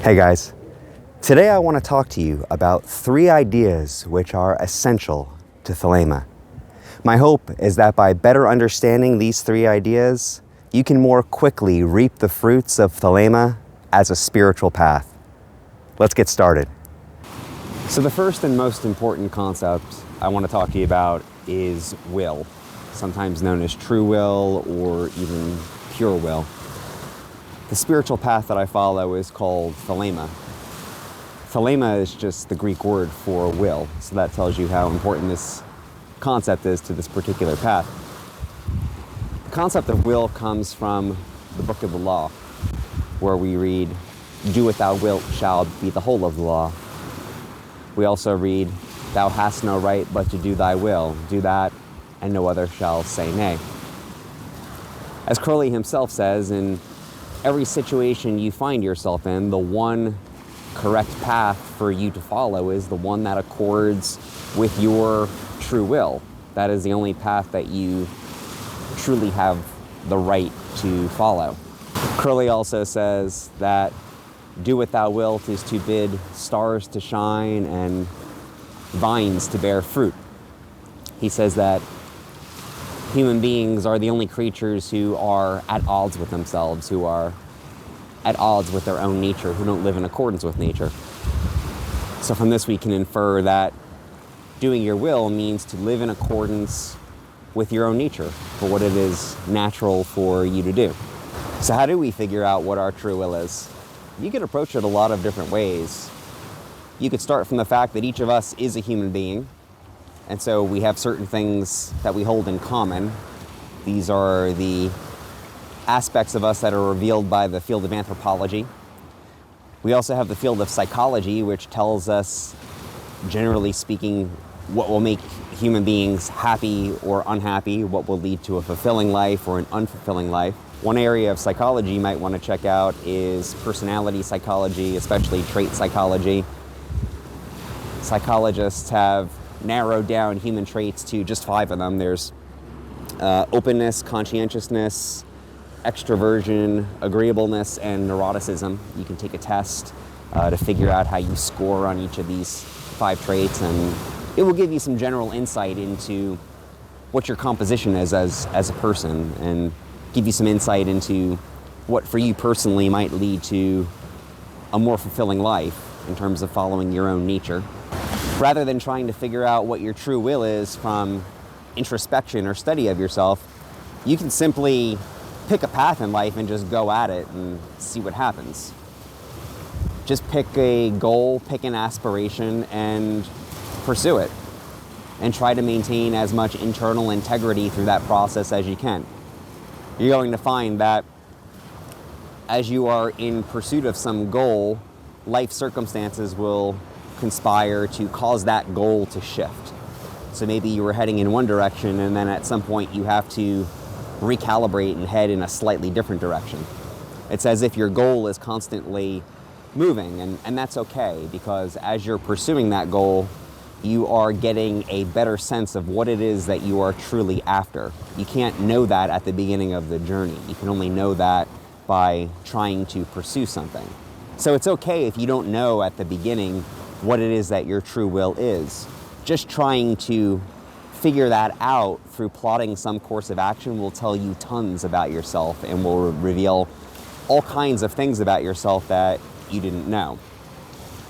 Hey guys, today I want to talk to you about 3 ideas which are essential to Thelema. My hope is that by better understanding these 3 ideas, you can more quickly reap the fruits of Thelema as a spiritual path. Let's get started. So the first and most important concept I want to talk to you about is will, sometimes known as true will or even pure will. The spiritual path that I follow is called Thelema. Thelema is just the Greek word for will, so that tells you how important this concept is to this particular path. The concept of will comes from the book of the law, where we read, "Do what thou wilt shall be the whole of the law." We also read, "Thou hast no right but to do thy will. Do that, and no other shall say nay." As Crowley himself says, in every situation you find yourself in, the one correct path for you to follow is the one that accords with your true will. That is the only path that you truly have the right to follow. Crowley also says that do what thou wilt is to bid stars to shine and vines to bear fruit. He says that human beings are the only creatures who are at odds with themselves, who are at odds with their own nature, who don't live in accordance with nature. So from this we can infer that doing your will means to live in accordance with your own nature, for what it is natural for you to do. So how do we figure out what our true will is? You could approach it a lot of different ways. You could start from the fact that each of us is a human being, and so we have certain things that we hold in common. These are the aspects of us that are revealed by the field of anthropology. We also have the field of psychology, which tells us, generally speaking, what will make human beings happy or unhappy, what will lead to a fulfilling life or an unfulfilling life. One area of psychology you might want to check out is personality psychology, especially trait psychology. Psychologists have narrowed down human traits to just 5 of them. There's openness, conscientiousness, extroversion, agreeableness, and neuroticism. You can take a test to figure out how you score on each of these 5 traits, and it will give you some general insight into what your composition is as a person, and give you some insight into what for you personally might lead to a more fulfilling life in terms of following your own nature. Rather than trying to figure out what your true will is from introspection or study of yourself, you can simply pick a path in life and just go at it and see what happens. Just pick a goal, pick an aspiration, and pursue it. And try to maintain as much internal integrity through that process as you can. You're going to find that as you are in pursuit of some goal, life circumstances will conspire to cause that goal to shift. So maybe you were heading in one direction, and then at some point you have to recalibrate and head in a slightly different direction. It's as if your goal is constantly moving, and that's okay, because as you're pursuing that goal, you are getting a better sense of what it is that you are truly after. You can't know that at the beginning of the journey. You can only know that by trying to pursue something. So it's okay if you don't know at the beginning what it is that your true will is. Just trying to figure that out through plotting some course of action will tell you tons about yourself and will reveal all kinds of things about yourself that you didn't know.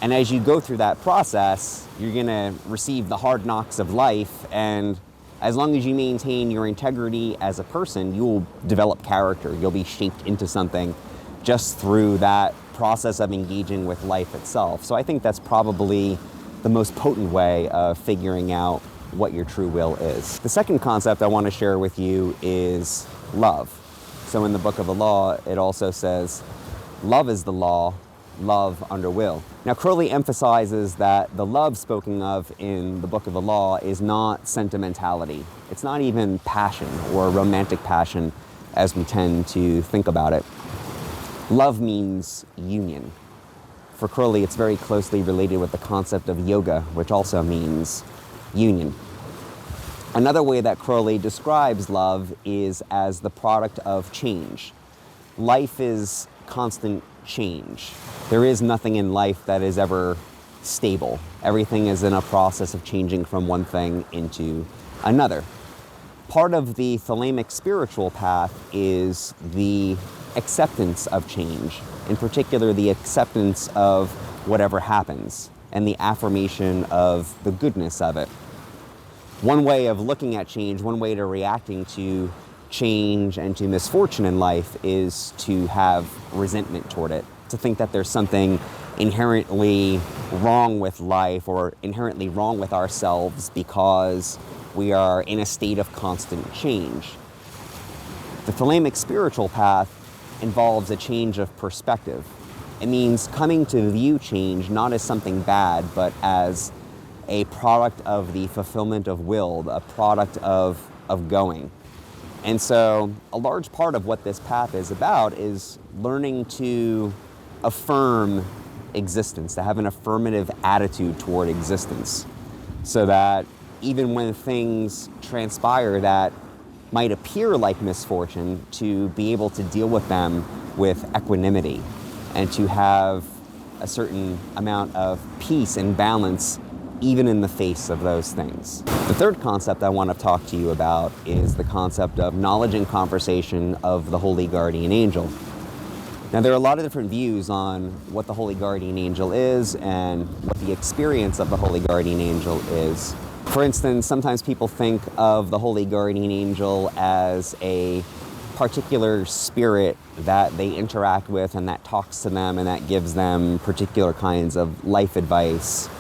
And as you go through that process, you're going to receive the hard knocks of life, and as long as you maintain your integrity as a person, you will develop character. You'll be shaped into something just through that process of engaging with life itself. So I think that's probably the most potent way of figuring out what your true will is. The second concept I want to share with you is love. So in the Book of the Law, it also says, love is the law, love under will. Now Crowley emphasizes that the love spoken of in the Book of the Law is not sentimentality. It's not even passion or romantic passion as we tend to think about it. Love means union. For Crowley, it's very closely related with the concept of yoga, which also means union. Another way that Crowley describes love is as the product of change. Life is constant change. There is nothing in life that is ever stable. Everything is in a process of changing from one thing into another. Part of the Thelemic spiritual path is the acceptance of change, in particular the acceptance of whatever happens and the affirmation of the goodness of it. One way of looking at change, one way to reacting to change and to misfortune in life is to have resentment toward it, to think that there's something inherently wrong with life or inherently wrong with ourselves because we are in a state of constant change. The Thelemic spiritual path involves a change of perspective. It means coming to view change not as something bad, but as a product of the fulfillment of will, a product of going. And so a large part of what this path is about is learning to affirm existence, to have an affirmative attitude toward existence, so that even when things transpire that might appear like misfortune, to be able to deal with them with equanimity and to have a certain amount of peace and balance even in the face of those things. The third concept I want to talk to you about is the concept of knowledge and conversation of the Holy Guardian Angel. Now, there are a lot of different views on what the Holy Guardian Angel is and what the experience of the Holy Guardian Angel is. For instance, sometimes people think of the Holy Guardian Angel as a particular spirit that they interact with and that talks to them and that gives them particular kinds of life advice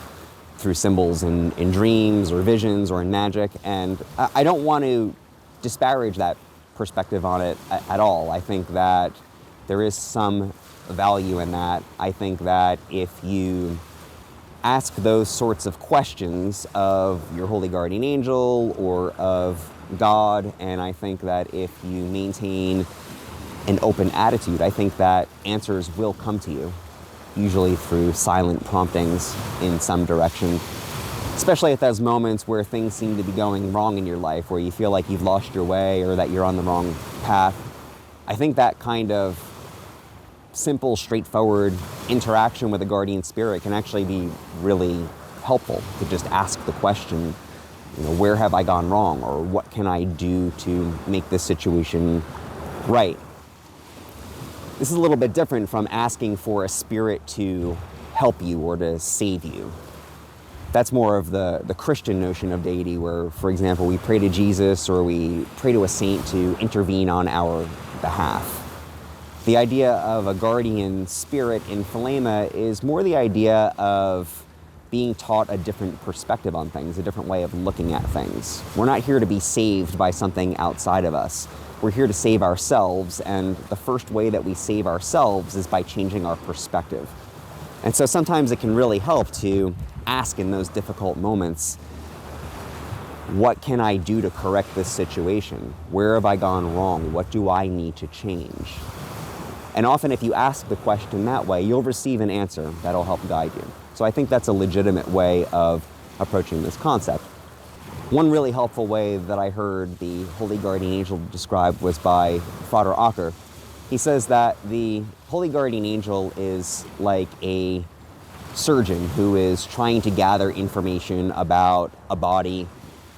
through symbols in dreams or visions or in magic. And I don't want to disparage that perspective on it at all. I think that there is some value in that. I think that if you ask those sorts of questions of your Holy Guardian Angel or of God, and I think that if you maintain an open attitude, I think that answers will come to you, usually through silent promptings in some direction, especially at those moments where things seem to be going wrong in your life, where you feel like you've lost your way or that you're on the wrong path. I think that kind of simple, straightforward interaction with a guardian spirit can actually be really helpful, to just ask the question, where have I gone wrong, or what can I do to make this situation right? This is a little bit different from asking for a spirit to help you or to save you. That's more of the Christian notion of deity, where, for example, we pray to Jesus or we pray to a saint to intervene on our behalf. The idea of a guardian spirit in Thelema is more the idea of being taught a different perspective on things, a different way of looking at things. We're not here to be saved by something outside of us. We're here to save ourselves, and the first way that we save ourselves is by changing our perspective. And so sometimes it can really help to ask in those difficult moments, what can I do to correct this situation? Where have I gone wrong? What do I need to change? And often if you ask the question that way, you'll receive an answer that'll help guide you. So I think that's a legitimate way of approaching this concept. One really helpful way that I heard the Holy Guardian Angel described was by Frater Acker. He says that the Holy Guardian Angel is like a surgeon who is trying to gather information about a body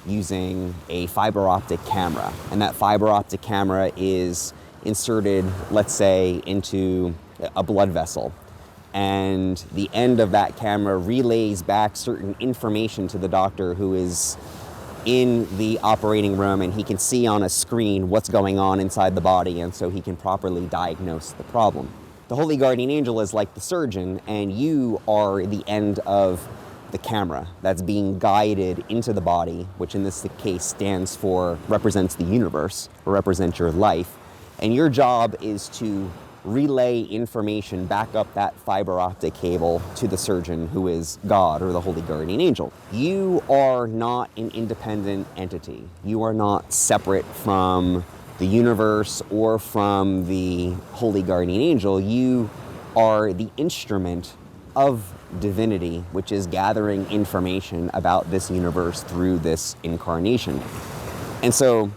using a fiber optic camera. And that fiber optic camera is inserted, let's say, into a blood vessel. And the end of that camera relays back certain information to the doctor who is in the operating room, and he can see on a screen what's going on inside the body, and so he can properly diagnose the problem. The Holy Guardian Angel is like the surgeon, and you are the end of the camera that's being guided into the body, which in this case represents the universe, or represents your life. And your job is to relay information back up that fiber optic cable to the surgeon, who is God or the Holy Guardian Angel. You are not an independent entity. You are not separate from the universe or from the Holy Guardian Angel. You are the instrument of divinity, which is gathering information about this universe through this incarnation. And so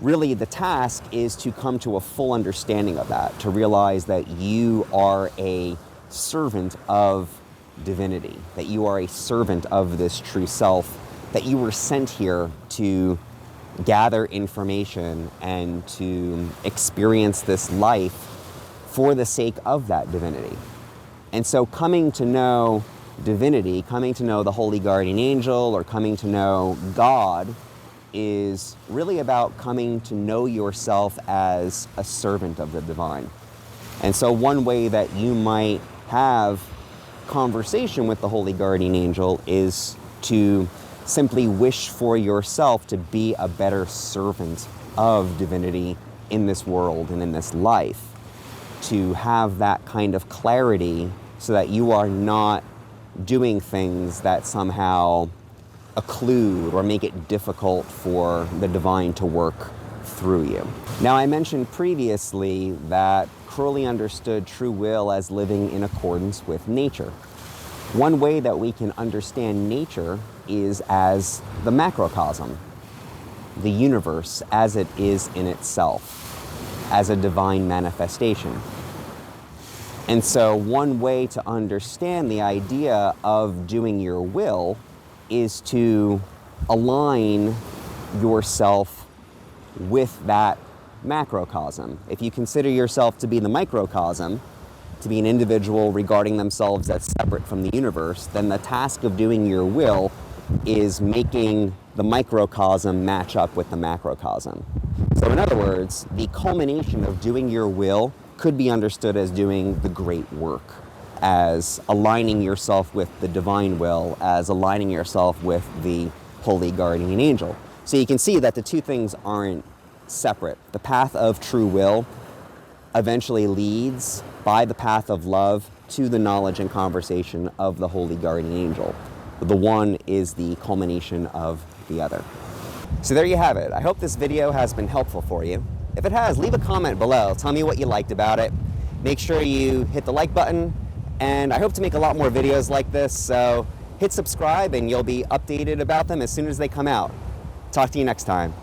really the task is to come to a full understanding of that, to realize that you are a servant of divinity, that you are a servant of this true self, that you were sent here to gather information and to experience this life for the sake of that divinity. And so coming to know divinity, coming to know the holy guardian angel, or coming to know God, is really about coming to know yourself as a servant of the divine. And so one way that you might have conversation with the holy guardian angel is to simply wish for yourself to be a better servant of divinity in this world and in this life, to have that kind of clarity so that you are not doing things that somehow occlude or make it difficult for the divine to work through you. Now, I mentioned previously that Crowley understood true will as living in accordance with nature. One way that we can understand nature is as the macrocosm, the universe as it is in itself, as a divine manifestation. And so one way to understand the idea of doing your will is to align yourself with that macrocosm. If you consider yourself to be the microcosm, to be an individual regarding themselves as separate from the universe, then the task of doing your will is making the microcosm match up with the macrocosm. So in other words, the culmination of doing your will could be understood as doing the great work, as aligning yourself with the divine will, as aligning yourself with the holy guardian angel. So you can see that the two things aren't separate. The path of true will eventually leads by the path of love to the knowledge and conversation of the holy guardian angel. The one is the culmination of the other. So there you have it. I hope this video has been helpful for you. If it has, leave a comment below. Tell me what you liked about it. Make sure you hit the like button, and I hope to make a lot more videos like this, so hit subscribe and you'll be updated about them as soon as they come out. Talk to you next time.